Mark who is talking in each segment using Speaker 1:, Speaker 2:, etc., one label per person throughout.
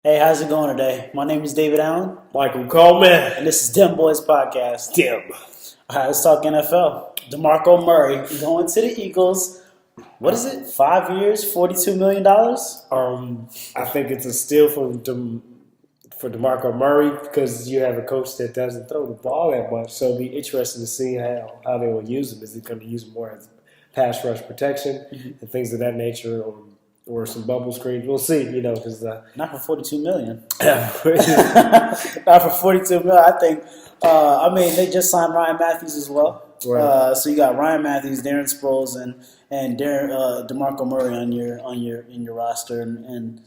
Speaker 1: Hey, how's it going today? My name is David Allen,
Speaker 2: Michael Coleman.
Speaker 1: and this is Dem Boyz Podcast.
Speaker 2: Dem.
Speaker 1: All right, let's talk NFL. DeMarco Murray going to the Eagles. What is it? 5 years, $42 million?
Speaker 2: I think it's a steal for DeMarco Murray because you have a coach that doesn't throw the ball that much. So it'll be interesting to see how they will use him. Is he going to use him more as pass rush protection and things of that nature, or some bubble screens? We'll see. Because
Speaker 1: Not for $42 million. Not for $42 million. I think. They just signed Ryan Matthews as well.
Speaker 2: Right.
Speaker 1: So you got Ryan Matthews, Darren Sproles, and DeMarco Murray in your roster, and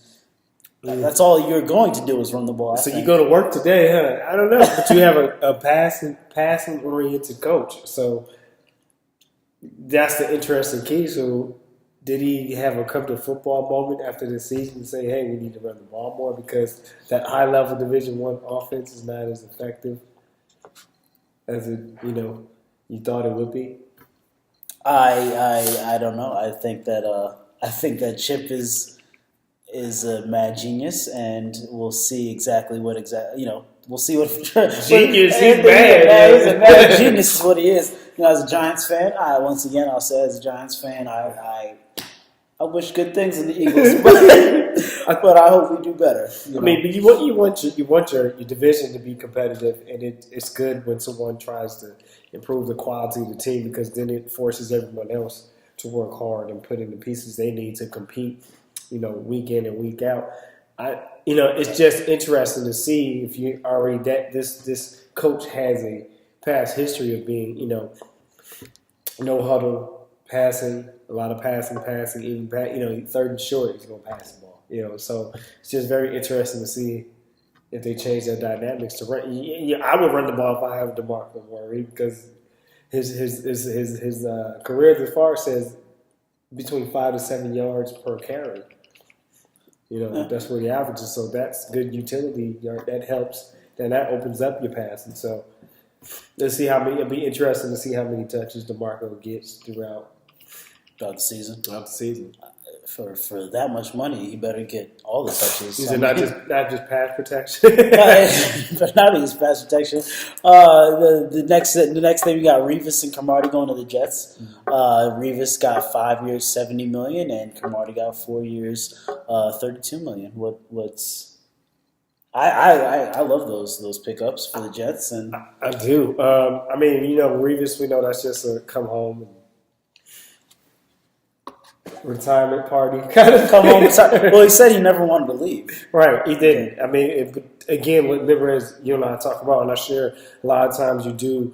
Speaker 1: that's all you're going to do is run the ball.
Speaker 2: So you go to work today, huh? I don't know, but you have a passing oriented coach. So that's the interesting key. So did he have a come to football moment after the season and say, "Hey, we need to run the ball more because that high level Division I offense is not as effective as you thought it would be"?
Speaker 1: I don't know. I think that Chip is a mad genius, and we'll see exactly what we'll see what
Speaker 2: Genius. He's
Speaker 1: He's
Speaker 2: bad.
Speaker 1: a mad genius is what he is. As a Giants fan, I'll say as a Giants fan, I wish good things in the Eagles, but I hope we do better.
Speaker 2: But you want your division to be competitive, and it's good when someone tries to improve the quality of the team because then it forces everyone else to work hard and put in the pieces they need to compete, week in and week out. It's just interesting to see if you already that this coach has a past history of being, no huddle passing, a lot of passing, even third and short, he's going to pass the ball, So it's just very interesting to see if they change their dynamics to run. I would run the ball if I have DeMarco Murray because his career thus far says between 5 to 7 yards per carry. That's where the average is. So that's good utility yard. That helps. Then that opens up your passing. So let's see how many. It'll be interesting to see how many touches DeMarco gets throughout
Speaker 1: the season. For that much money, he better get all the touches.
Speaker 2: Is it not just pass protection?
Speaker 1: But not just pass protection. The next thing we got Revis and Cromartie going to the Jets. Revis got 5 years, $70 million, and Cromartie got 4 years, $32 million. I love those pickups for the Jets, and
Speaker 2: I do. Revis, we know that's just a come home and retirement party kind of
Speaker 1: come home. Well, he said he never wanted to leave.
Speaker 2: Right, he didn't. Again, remember as you and I talk about, and I share, a lot of times you do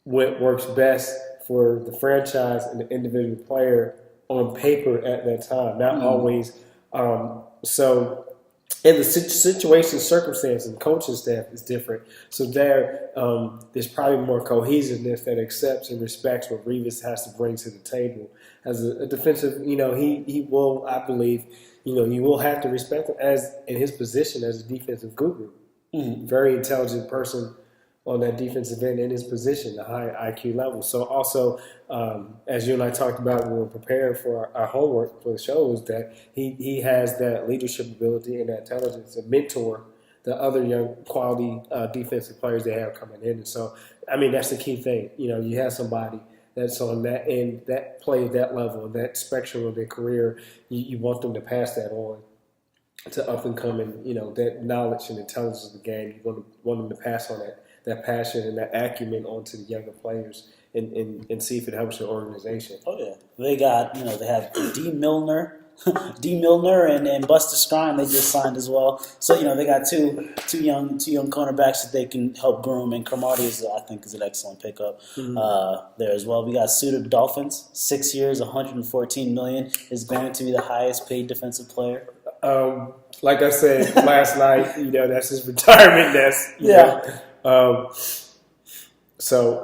Speaker 2: what works best for the franchise and the individual player on paper at that time, not always. So in the situation, circumstance, and coaching staff is different. So there's probably more cohesiveness that accepts and respects what Revis has to bring to the table as a defensive. He will, I believe, you will have to respect him as in his position as a defensive guru. Very intelligent person on that defensive end in his position, a high IQ level. So also, as you and I talked about when we were preparing for our homework for the show, is that he has that leadership ability and that intelligence to mentor the other young quality defensive players they have coming in. And so, that's the key thing. You have somebody that's on that end, that plays that level, that spectrum of their career. You want them to pass that on to up and coming, that knowledge and intelligence of the game. You want them to pass on that passion and that acumen onto the younger players and see if it helps your organization.
Speaker 1: Oh yeah, they got they have D Milner and Buster Scrine they just signed as well. So they got two young cornerbacks that they can help groom, and Cromartie is an excellent pickup there as well. We got Suter Dolphins, 6 years, $114 million, is going to be the highest paid defensive player.
Speaker 2: Like I said last night, that's his retirement. So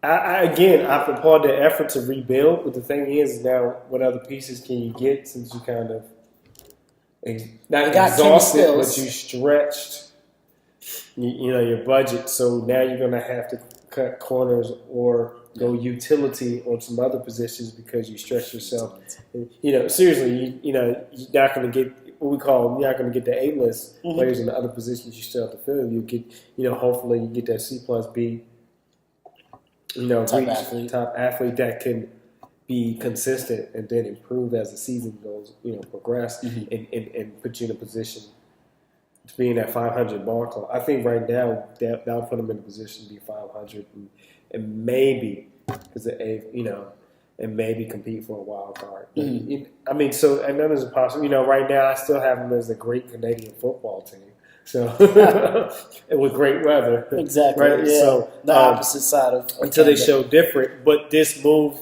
Speaker 2: I applaud the effort to rebuild, but the thing is now, what other pieces can you get since you kind of not exhausted, but you stretched, your budget. So now you're going to have to cut corners or go utility on some other positions because you stretch yourself. Seriously, you're not going to get what we call, you're not going to get the A-list players in the other positions you still have to fill. You get, hopefully you get that C plus B,
Speaker 1: Top athlete.
Speaker 2: top athlete that can be consistent and then improve as the season goes, progress and put you in a position to be in that 500 ball club. I think right now that'll put them in a position to be 500 and maybe and maybe compete for a wild card. But, so and that is possible. Right now I still have them as a great Canadian football team. So with great weather,
Speaker 1: exactly.
Speaker 2: Right?
Speaker 1: Yeah.
Speaker 2: So
Speaker 1: the opposite side of
Speaker 2: until they show different. But this move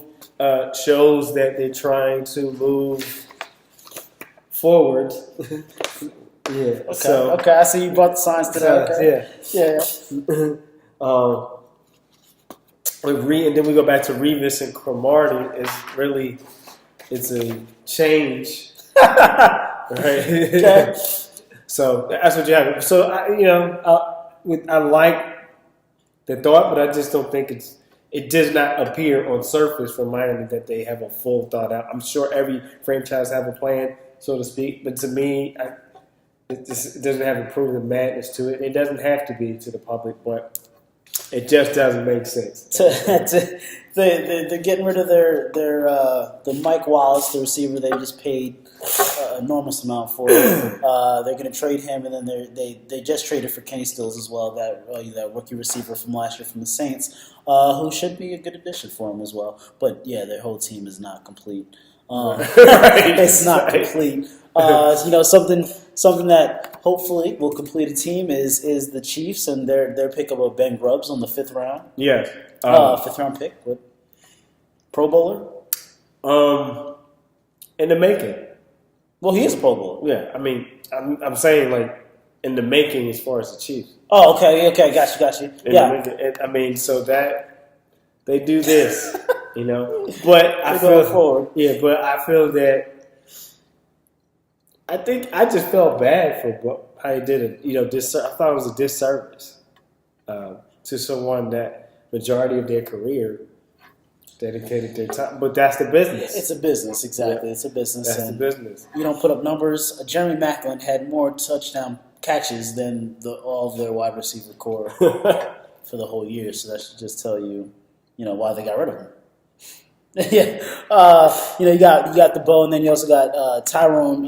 Speaker 2: shows that they're trying to move forward. Yeah.
Speaker 1: Okay. Okay. I see you brought the signs to that. Okay.
Speaker 2: Yeah. And then we go back to Revis and Cromartie. It's a change, right?
Speaker 1: Okay.
Speaker 2: So that's what you have. So I like the thought, but I just don't think it does not appear on surface from Miami that they have a full thought out. I'm sure every franchise have a plan, so to speak, but to me, it doesn't have a proven madness to it. It doesn't have to be to the public, but it just doesn't make sense.
Speaker 1: They're getting rid of the Mike Wallace, the receiver they just paid an enormous amount for. They're going to trade him, and then they just traded for Kenny Stills as well, that rookie receiver from last year from the Saints, who should be a good addition for him as well. But yeah, their whole team is not complete. It's not complete. Something that hopefully will complete a team is the Chiefs and their pickup of Ben Grubbs on the 5th round.
Speaker 2: Yes.
Speaker 1: 5th round pick. What? Pro Bowler?
Speaker 2: In the making.
Speaker 1: Well, he is a Pro Bowler.
Speaker 2: Yeah, I mean, I'm saying like in the making as far as the Chiefs.
Speaker 1: Oh, okay, got you.
Speaker 2: I mean, so that they do this, But I feel
Speaker 1: forward.
Speaker 2: Yeah, but I feel that. I think I just felt bad for how he did it. I thought it was a disservice to someone that majority of their career dedicated their time. But that's the business.
Speaker 1: It's a business, exactly. Yeah. It's a business.
Speaker 2: That's the business.
Speaker 1: You don't put up numbers. Jeremy Maclin had more touchdown catches than all of their wide receiver core for the whole year. So that should just tell you, why they got rid of him. Yeah, you got the bow, and then you also got Tyrone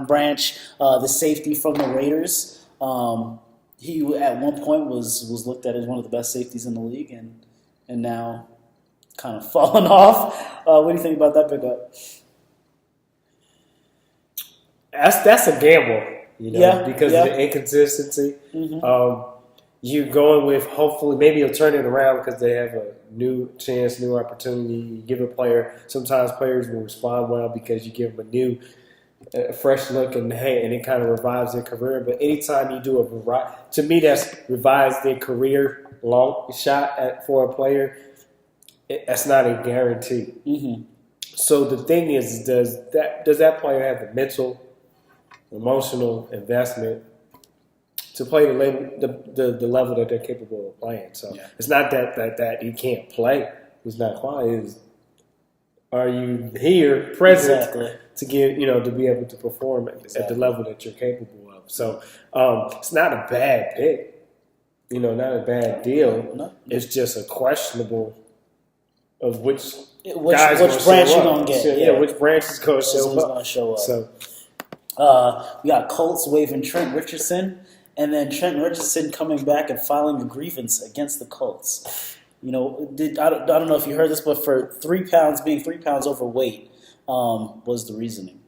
Speaker 1: Branch, the safety from the Raiders. He at one point was looked at as one of the best safeties in the league, and now kind of fallen off. What do you think about that pickup?
Speaker 2: That's a gamble, because of the inconsistency.
Speaker 1: Mm-hmm.
Speaker 2: You're going with hopefully maybe you'll turn it around because they have a new chance, new opportunity. You give a player. Sometimes players will respond well because you give them a fresh look and it kind of revives their career. But anytime you do to me that's revives their career long shot for a player. That's not a guarantee.
Speaker 1: Mm-hmm.
Speaker 2: So the thing is, does that player have the mental, emotional investment to play the level that they're capable of playing? So It's not that you can't play. It's not quality. Are you here present to get to be able to perform at the level that you're capable of? So it's not a bad pick, not a bad deal.
Speaker 1: No.
Speaker 2: It's just a questionable of which
Speaker 1: branch you're gonna get.
Speaker 2: Which branch is going to show up. So
Speaker 1: we got Colts waiving Trent Richardson. And then Trent Richardson coming back and filing a grievance against the Colts. I don't know if you heard this, but for 3 pounds, being 3 pounds overweight was the reasoning.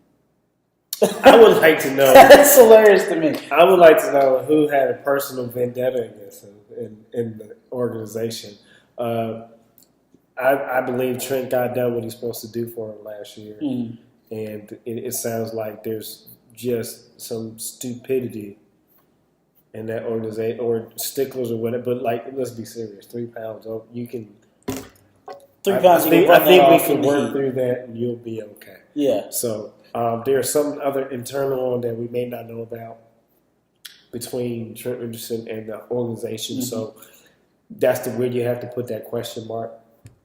Speaker 2: I would like to know.
Speaker 1: That's hilarious to me.
Speaker 2: I would like to know who had a personal vendetta against him in the organization. I believe Trent got done what he's supposed to do for him last year.
Speaker 1: Mm.
Speaker 2: And it sounds like there's just some stupidity in that organization, or sticklers or whatever. But let's be serious. 3 pounds. You can.
Speaker 1: 3 pounds. I think
Speaker 2: we can work through that, and you'll be okay.
Speaker 1: Yeah.
Speaker 2: So there's some other internal one that we may not know about between Trent Richardson and the organization. Mm-hmm. So that's where you have to put that question mark.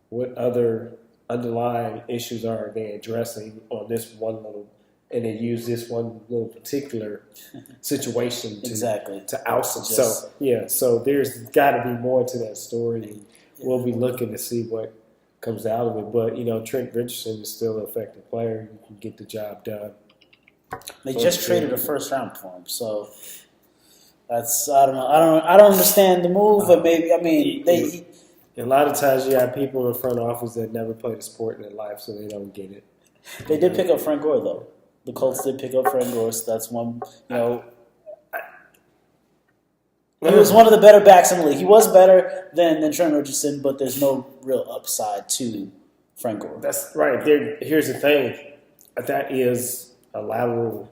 Speaker 2: What other underlying issues are they addressing on this one little and they use this one little particular situation to oust him. So there's got to be more to that story, and we'll be looking to see what comes out of it. But Trent Richardson is still an effective player. He can get the job done.
Speaker 1: They just traded a first round for him, so that's I don't know. I don't understand the move, but maybe
Speaker 2: a lot of times you have people in the front office that never played a sport in their life, so they don't get it.
Speaker 1: They did pick up Frank Gore though. The Colts did pick up Frank Gore, so that's one. He was one of the better backs in the league. He was better than Trent Richardson, but there's no real upside to Frank Gore.
Speaker 2: That's right. Here's the thing. That is a lateral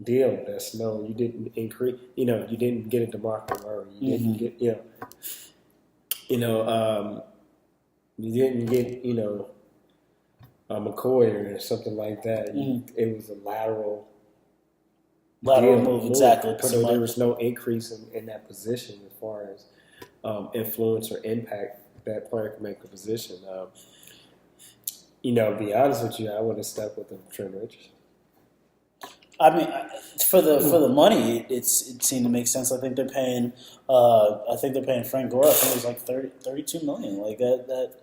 Speaker 2: deal. You didn't increase. You didn't get a DeMarco Murray. You didn't get. You didn't get. McCoy or something like that. It was a lateral
Speaker 1: move, exactly.
Speaker 2: So there was no increase in that position as far as influence or impact that player can make the position. To be honest with you, I would have stuck with Trent Richardson.
Speaker 1: I mean, for the money, it seemed to make sense. I think they're paying. Frank Gore. I think it was like $32 million, like that.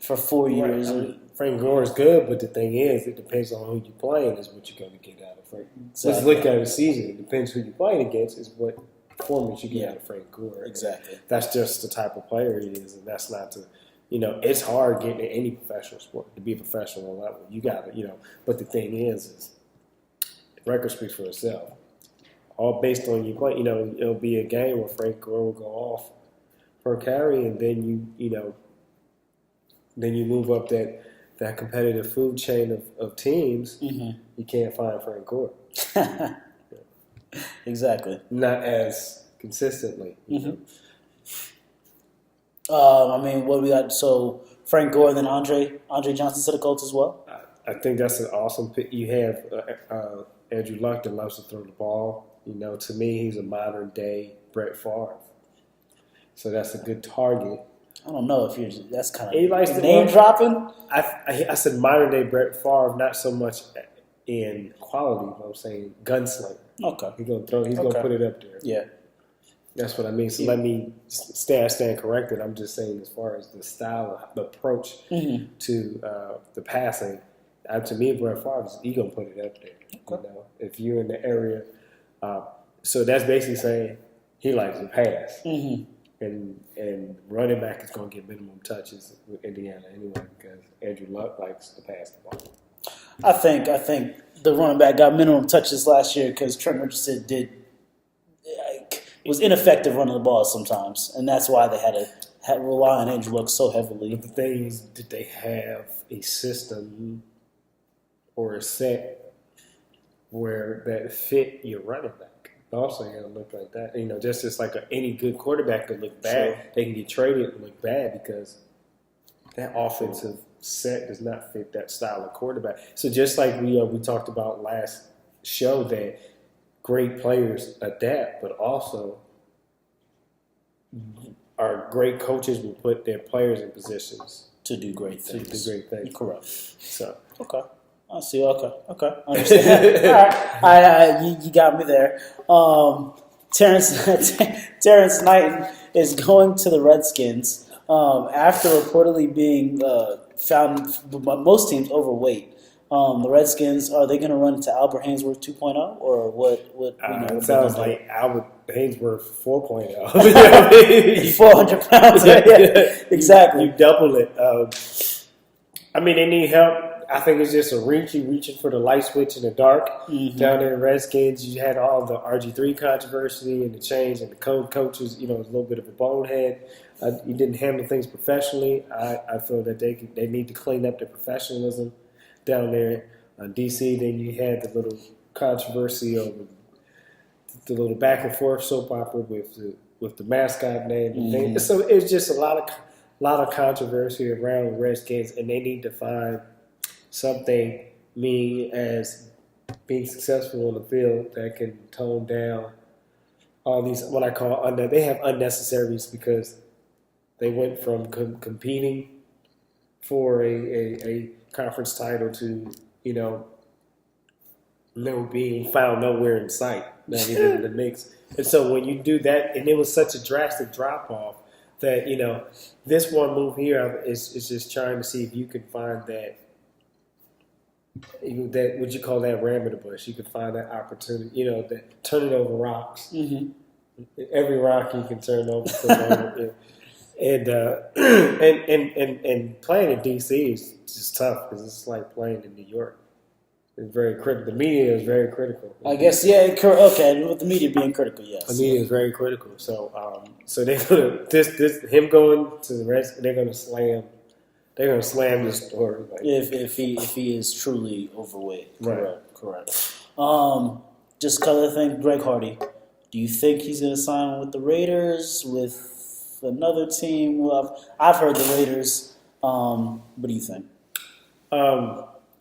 Speaker 1: For 4 years.
Speaker 2: Frank Gore is good, but the thing is, it depends on who you're playing is what you're going to get out of Frank.
Speaker 1: Exactly.
Speaker 2: Let's look at the season. It depends who you're playing against is what performance you get out of Frank Gore.
Speaker 1: Exactly.
Speaker 2: That's just the type of player he is, and that's not to, it's hard getting in any professional sport to be a professional level. You got to, but the thing is the record speaks for itself. All based on you play, it'll be a game where Frank Gore will go off per carry, and then then you move up that competitive food chain of teams. You can't find Frank Gore.
Speaker 1: Exactly.
Speaker 2: Not as consistently.
Speaker 1: What we got? So Frank Gore and then Andre Johnson to the Colts as well.
Speaker 2: I think that's an awesome pick. You have Andrew Luck that loves to throw the ball. To me, he's a modern day Brett Favre. So that's a good target.
Speaker 1: I don't know if that's kind
Speaker 2: he likes
Speaker 1: of name dropping.
Speaker 2: I said modern day Brett Favre, not so much in quality, but I'm saying gunslinger.
Speaker 1: Okay.
Speaker 2: He's gonna put it up there.
Speaker 1: Yeah.
Speaker 2: That's what I mean. So let me stand corrected. I'm just saying as far as the style, the approach to the passing, to me, Brett Favre, he's gonna put it up there.
Speaker 1: Okay.
Speaker 2: If you're in the area, so that's basically saying he likes to pass. And running back is going to get minimum touches with Indiana anyway because Andrew Luck likes to pass the ball.
Speaker 1: I think the running back got minimum touches last year because Trent Richardson was ineffective running the ball sometimes, and that's why they had to rely on Andrew Luck so heavily.
Speaker 2: But the thing is, did they have a system or a set where that fit your running back? Also, you got to look like that. Just like any good quarterback could look bad. Sure. They can get traded and look bad because that offensive set does not fit that style of quarterback. So just like we talked about last show that great players adapt, but also our great coaches will put their players in positions
Speaker 1: to do great things. Correct.
Speaker 2: So
Speaker 1: okay. I see. Okay. I understand. All right. You got me there. Terrence Knighton is going to the Redskins after reportedly being found by most teams overweight. The Redskins, are they going to run into Albert Haynesworth 2.0 or what?
Speaker 2: It sounds like Albert Haynesworth 4.0.
Speaker 1: 400 pounds. Yeah, exactly.
Speaker 2: You double it. They need help. I think it's just reaching for the light switch in the dark. Down there in Redskins, you had all the RG3 controversy and the change and the coaches, a little bit of a bonehead. You didn't handle things professionally. I feel that they need to clean up their professionalism down there in D.C. Then you had the little controversy over the little back and forth soap opera with the mascot name and things. So it's just a lot of controversy around the Redskins, and they need to find something, me as being successful on the field, that can tone down all these what I call they have unnecessaries because they went from competing for a conference title to being found nowhere in sight, not even in the mix. And so when you do that, and it was such a drastic drop off that this one move here is just trying to see if you can find that would you call that ram in the bush? You can find that opportunity, that turning over rocks.
Speaker 1: Mm-hmm.
Speaker 2: Every rock you can turn over. And playing in DC is just tough because it's like playing in New York. It's very critical. The media is very critical.
Speaker 1: I guess, yeah. Okay, with the media being critical, yes.
Speaker 2: The media is very critical. So, they're gonna him going to the rest. They're gonna slam. They're gonna slam this story. Like,
Speaker 1: if he is truly overweight,
Speaker 2: right.
Speaker 1: Correct. Just other thing, Greg Hardy. Do you think he's gonna sign with the Raiders, with another team? Well, I've heard the Raiders. What do you think?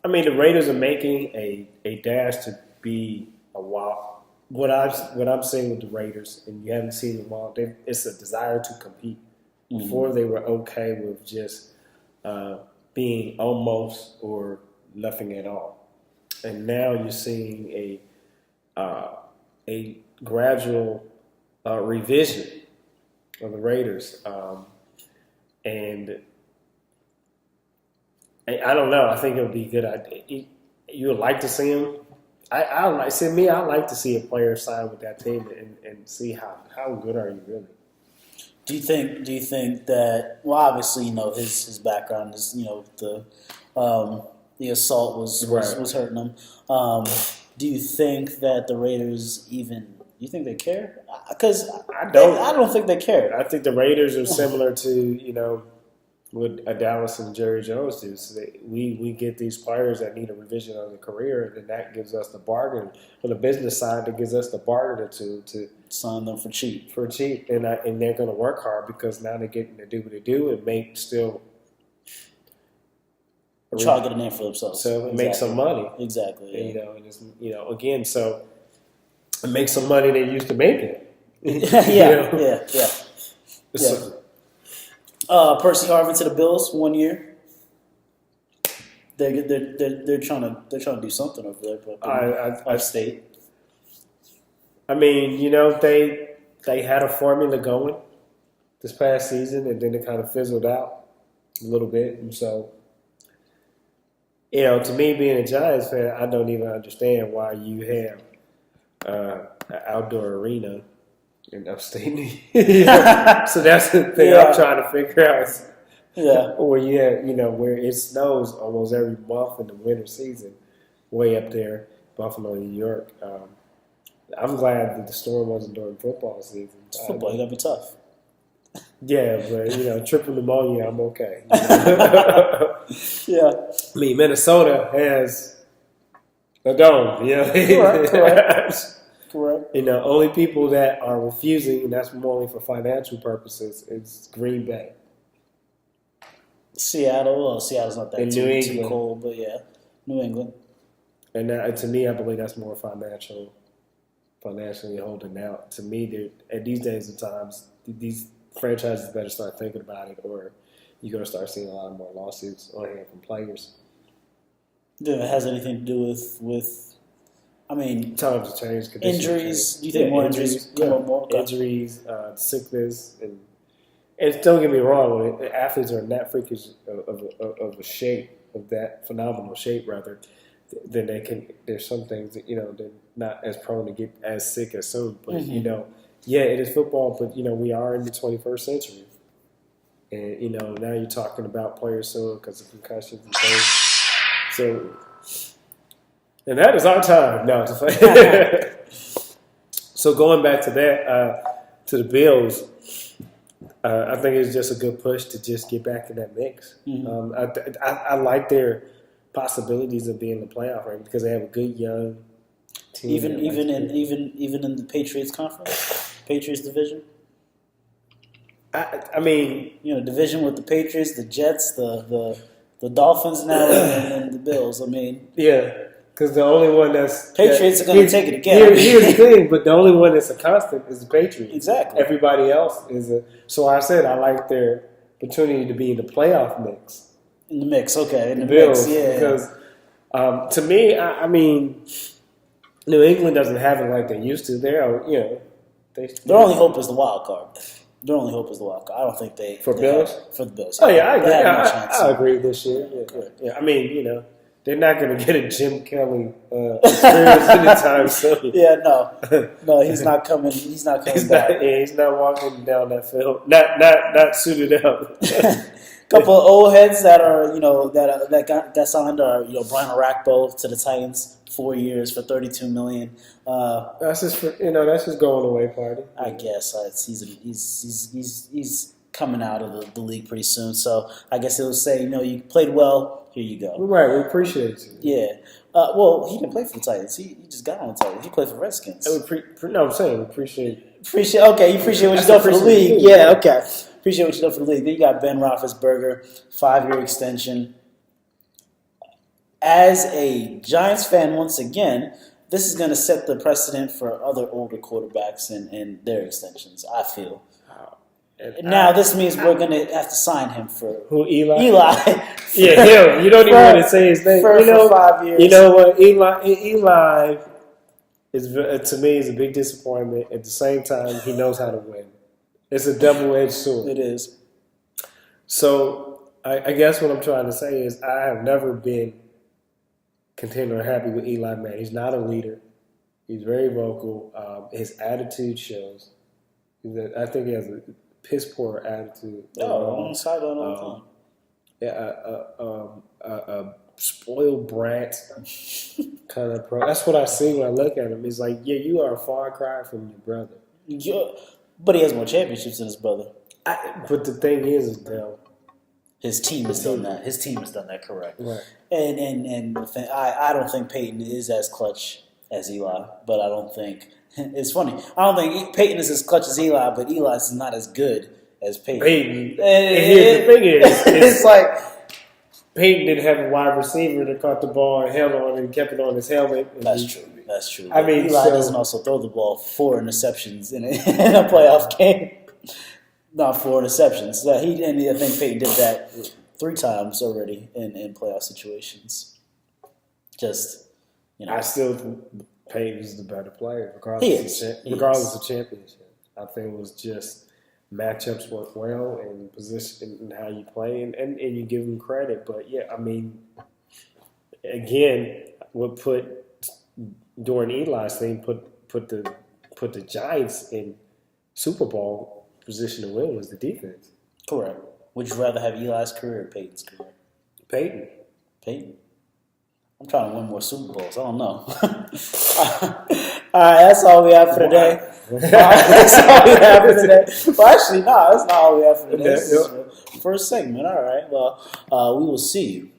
Speaker 2: I mean, the Raiders are making a dash to be a wild. What I'm seeing with the Raiders, and you haven't seen them all, it's a desire to compete. Mm-hmm. Before they were okay with just being almost or nothing at all, and now you're seeing a gradual revision of the Raiders, and I don't know. I think it would be a good idea. You would like to see him. I like to see a player sign with that team and see how good are you really.
Speaker 1: Do you think that? Well, obviously, his background is the assault was hurting him. Do you think that the Raiders even? Do you think they care? Because I don't think they care.
Speaker 2: I think the Raiders are similar to what Dallas and Jerry Jones do. So we get these players that need a revision of their career, and then that gives us the bargain. From the business side, it gives us the bargain to
Speaker 1: sign them for cheap.
Speaker 2: And they're going to work hard because now they're getting to do what they do and make still
Speaker 1: try to get a name for themselves.
Speaker 2: So exactly. Make some money.
Speaker 1: Exactly.
Speaker 2: Yeah. And it's, again, so it makes some money they used to make it.
Speaker 1: Yeah.
Speaker 2: So,
Speaker 1: Percy Harvin to the Bills 1 year. They're trying to do something over there, but I state.
Speaker 2: I mean, they had a formula going this past season, and then it kind of fizzled out a little bit. And so, to me, being a Giants fan, I don't even understand why you have an outdoor arena in upstate New York. So that's the thing I'm trying to figure out. Where you have, where it snows almost every month in the winter season, way up there, Buffalo, New York. I'm glad that the storm wasn't during football season.
Speaker 1: It's football, you gotta be tough.
Speaker 2: Yeah, but triple pneumonia, I'm okay.
Speaker 1: Yeah.
Speaker 2: I mean, Minnesota has a dome.
Speaker 1: Correct.
Speaker 2: Only people that are refusing, and that's only for financial purposes, is Green Bay.
Speaker 1: Seattle's not that too cold, but yeah, New England.
Speaker 2: And that, to me, I believe that's more financially holding out. To me, at these days of times, these franchises better start thinking about it, or you're going to start seeing a lot more lawsuits on here from players.
Speaker 1: Do it has anything to do with I mean,
Speaker 2: times have changed.
Speaker 1: Injuries. Do you think more injuries? More? Okay.
Speaker 2: Injuries, sickness, and don't get me wrong. When athletes are in that freakish of a shape, of that phenomenal shape, rather, then they can. There's some things that they're not as prone to get as sick as soon. But it is football. But we are in the 21st century, and now you're talking about players suing because of concussions and things. So. And that is our time. No, so going back to that, to the Bills, I think it's just a good push to just get back in that mix. Mm-hmm. I like their possibilities of being in the playoff range because they have a good young team. Even
Speaker 1: in the Patriots conference, Patriots division.
Speaker 2: I mean,
Speaker 1: division with the Patriots, the Jets, the Dolphins now, and the Bills. I mean,
Speaker 2: yeah. Because the only one
Speaker 1: Patriots are going to take it again.
Speaker 2: Here's the thing, but the only one that's a constant is the Patriots.
Speaker 1: Exactly.
Speaker 2: Everybody else is a. So I said I like their opportunity to be in the playoff mix.
Speaker 1: In the mix, okay. In the
Speaker 2: Bills,
Speaker 1: mix, yeah.
Speaker 2: Because to me, I mean, New England doesn't have it like they used to. Their
Speaker 1: only hope is the wild card. Their only hope is the wild card. I don't think they
Speaker 2: for Bills
Speaker 1: for the Bills.
Speaker 2: Oh yeah, I agree. I agree this year. Yeah. I mean, they're not going to get a Jim Kelly experience anytime soon.
Speaker 1: Yeah, no, he's not coming. He's not coming back.
Speaker 2: He's not walking down that field. Not suited up.
Speaker 1: Couple of old heads that are that got signed are Brian Orakpo to the Titans, 4 years for $32 million.
Speaker 2: That's his going away party.
Speaker 1: I guess he's coming out of the league pretty soon. So I guess it'll say you played well. Here you go.
Speaker 2: Right, we appreciate you.
Speaker 1: Yeah. Well, he didn't play for the Titans. He just got on the Titans. He played for the Redskins.
Speaker 2: No, I'm saying appreciate.
Speaker 1: Okay, you appreciate what you done for the league. Yeah, okay. Appreciate what you done for the league. Then you got Ben Roethlisberger, 5-year extension. As a Giants fan, once again, this is going to set the precedent for other older quarterbacks and their extensions, I feel. Now this means we're going to have to sign him for
Speaker 2: who? Eli.
Speaker 1: Yeah,
Speaker 2: him. You don't even want to say his name.
Speaker 1: For 5 years.
Speaker 2: You know what? Eli is to me is a big disappointment. At the same time, he knows how to win. It's a double-edged sword.
Speaker 1: It is.
Speaker 2: So I guess what I'm trying to say is I have never been content or happy with Eli Manning. He's not a leader. He's very vocal. His attitude shows. I think he has a piss poor attitude.
Speaker 1: On the sideline all the time.
Speaker 2: A spoiled brat kind of pro. That's what I see when I look at him. He's like, yeah, you are a far cry from your brother.
Speaker 1: But he has more championships than his brother.
Speaker 2: But the thing is though,
Speaker 1: his team has done that. His team has done that correct.
Speaker 2: Right.
Speaker 1: And I don't think Peyton is as clutch as Eli, but I don't think. It's funny. I don't think Peyton is as clutch as Eli, but Eli is not as good as Peyton.
Speaker 2: And here's the thing is,
Speaker 1: it's like
Speaker 2: Peyton didn't have a wide receiver that caught the ball and held on and kept it on his helmet.
Speaker 1: That's true.
Speaker 2: I mean,
Speaker 1: Eli doesn't also throw the ball 4 interceptions in a playoff game. Not 4 interceptions. I think Peyton did that 3 times already in playoff situations.
Speaker 2: I still think Peyton is the better player, regardless of championship. I think it was just matchups work well and position and how you play and you give him credit. But yeah, I mean, again, during Eli's thing put the Giants in Super Bowl position to win was the defense.
Speaker 1: Correct. Would you rather have Eli's career or Peyton's career? Peyton. I'm trying to win more Super Bowls. I don't know. All right, that's all we have for today. That's all we have for today. Well, actually, no, that's not all we have for today. This is the first segment. All right. Well, we will see you